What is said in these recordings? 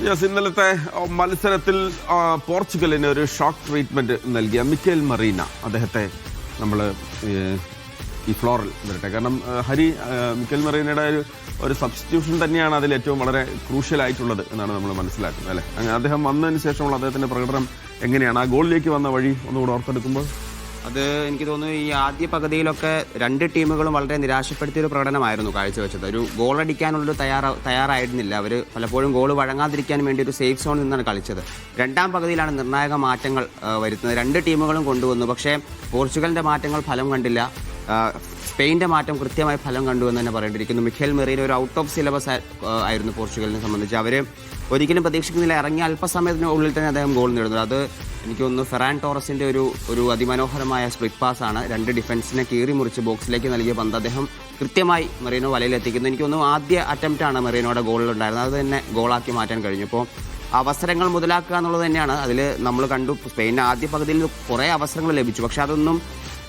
Yes, ഇന്നലത്തെ മത്സരത്തിൽ പോർച്ചുഗലിന് ഒരു ഷോക്ക് ട്രീറ്റ്മെന്റ് നൽകിയ മിക്കേൽ മറീന, അദ്ദേഹത്തെ നമ്മൾ ഈ ഫ്ലോറിൽ വരട്ടെ. കാരണം മിക്കേൽ മറീനയുടെ ഒരു സബ്സ്റ്റിറ്റ്യൂഷൻ തന്നെയാണ് അതിൽ ഏറ്റവും വളരെ ക്രൂഷ്യലായിട്ടുള്ളത് എന്നാണ് നമ്മൾ മനസ്സിലാക്കുന്നത്, അല്ലേ? അങ്ങനെ അദ്ദേഹം വന്നതിന് ശേഷമുള്ള അദ്ദേഹത്തിന്റെ പ്രകടനം എങ്ങനെയാണ്? ആ ഗോളിലേക്ക് വന്ന വഴി ഒന്നുകൂടെ ഓർത്തെടുക്കുമ്പോൾ അത് എനിക്ക് തോന്നുന്നു ഈ ആദ്യ പകുതിയിലൊക്കെ രണ്ട് ടീമുകളും വളരെ നിരാശപ്പെടുത്തിയൊരു പ്രകടനമായിരുന്നു കാഴ്ചവെച്ചത്. ഒരു ഗോൾ അടിക്കാനുള്ളൊരു തയ്യാറായിരുന്നില്ല. അവർ പലപ്പോഴും ഗോൾ വഴങ്ങാതിരിക്കാൻ വേണ്ടി ഒരു സേഫ് സോണിൽ നിന്നാണ് കളിച്ചത്. രണ്ടാം പകുതിയിലാണ് നിർണായക മാറ്റങ്ങൾ വരുത്തുന്നത്. രണ്ട് ടീമുകളും കൊണ്ടുവന്നു, പക്ഷേ പോർച്ചുഗലിന്റെ മാറ്റങ്ങൾ ഫലം കണ്ടില്ല. സ്പെയിൻ്റെ മാറ്റം കൃത്യമായി ഫലം കണ്ടു എന്ന് തന്നെ പറയേണ്ടിയിരിക്കുന്നു. മിക്കേൽ മെറീന ഒരു ഔട്ട് ഓഫ് സിലബസ് ആയിരുന്നു പോർച്ചുഗലിനെ സംബന്ധിച്ച്. അവർ ഒരിക്കലും പ്രതീക്ഷിക്കുന്നില്ല, ഇറങ്ങിയ അല്പസമയത്തിനുള്ളിൽ തന്നെ അദ്ദേഹം ഗോൾ നേടുന്നു. അത് എനിക്ക് തോന്നുന്നു ഫെറാൻ ടോറസിന്റെ ഒരു അതിമനോഹരമായ സ്പ്ലിറ്റ് പാസ് ആണ്. രണ്ട് ഡിഫൻസിനെ കീറി മുറിച്ച് ബോക്സിലേക്ക് നൽകിയ പന്ത് അദ്ദേഹം കൃത്യമായി മെറീനോ വലയിലെത്തിക്കുന്നു. എനിക്ക് തോന്നുന്നു ആദ്യ അറ്റംപ്റ്റാണ് മെറീനോയുടെ ഗോളിലുണ്ടായിരുന്നത്. അത് തന്നെ ഗോളാക്കി മാറ്റാൻ കഴിഞ്ഞു. അപ്പോൾ അവസരങ്ങൾ മുതലാക്കുക എന്നുള്ളത് തന്നെയാണ് അതിൽ നമ്മൾ കണ്ടു. സ്പെയിനിന് ആദ്യ പകുതിയിൽ കുറേ അവസരങ്ങൾ ലഭിച്ചു, പക്ഷെ അതൊന്നും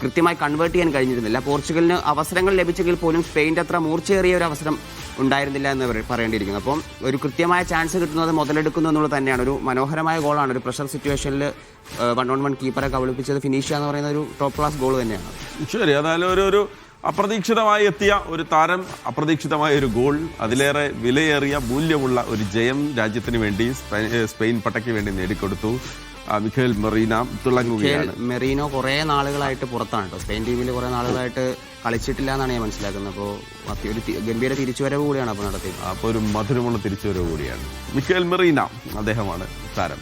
കൃത്യമായി കൺവേർട്ട് ചെയ്യാൻ കഴിഞ്ഞിരുന്നില്ല. പോർച്ചുഗലിന് അവസരങ്ങൾ ലഭിച്ചെങ്കിൽ പോലും സ്പെയിൻ്റെ അത്ര മൂർച്ചയേറിയ ഒരു അവസരം ഉണ്ടായിരുന്നില്ല എന്ന് പറയേണ്ടിയിരിക്കുന്നു. അപ്പം ഒരു കൃത്യമായ ചാൻസ് കിട്ടുന്നത് മുതലെടുക്കുന്നു എന്നുള്ളത് തന്നെയാണ്. ഒരു മനോഹരമായ ഗോളാണ്. ഒരു പ്രഷർ സിറ്റുവേഷനിൽ 1-on-1 കീപ്പറെ കബളിപ്പിച്ചത് ഫിനിഷ് എന്ന് പറയുന്ന ഒരു ടോപ്പ് ക്ലാസ് ഗോൾ തന്നെയാണ്. ശരി, അതായത് ഒരു അപ്രതീക്ഷിതമായി എത്തിയ ഒരു താരം, അപ്രതീക്ഷിതമായ ഒരു ഗോൾ, അതിലേറെ വിലയേറിയ മൂല്യമുള്ള ഒരു ജയം രാജ്യത്തിന് വേണ്ടി സ്പെയിൻ പട്ടയ്ക്ക് വേണ്ടി നേടിക്കൊടുത്തു. മിക്കേൽ മറീന തിളങ്ങുകയാണ്. മെറീനോ കുറേ നാളുകളായിട്ട് പുറത്താണ് കേട്ടോ. സ്പെയിൻ ടീമിൽ കുറേ നാളുകളായിട്ട് കളിച്ചിട്ടില്ല എന്നാണ് ഞാൻ മനസ്സിലാക്കുന്നത്. അപ്പോൾ ഒരു ഗംഭീര തിരിച്ചുവരവ് കൂടിയാണ് അപ്പോൾ നടത്തിയത്. അപ്പോൾ ഒരു മധുരമുള്ള തിരിച്ചുവരവ് കൂടിയാണ്. മിക്കേൽ മറീന അദ്ദേഹമാണ് താരം.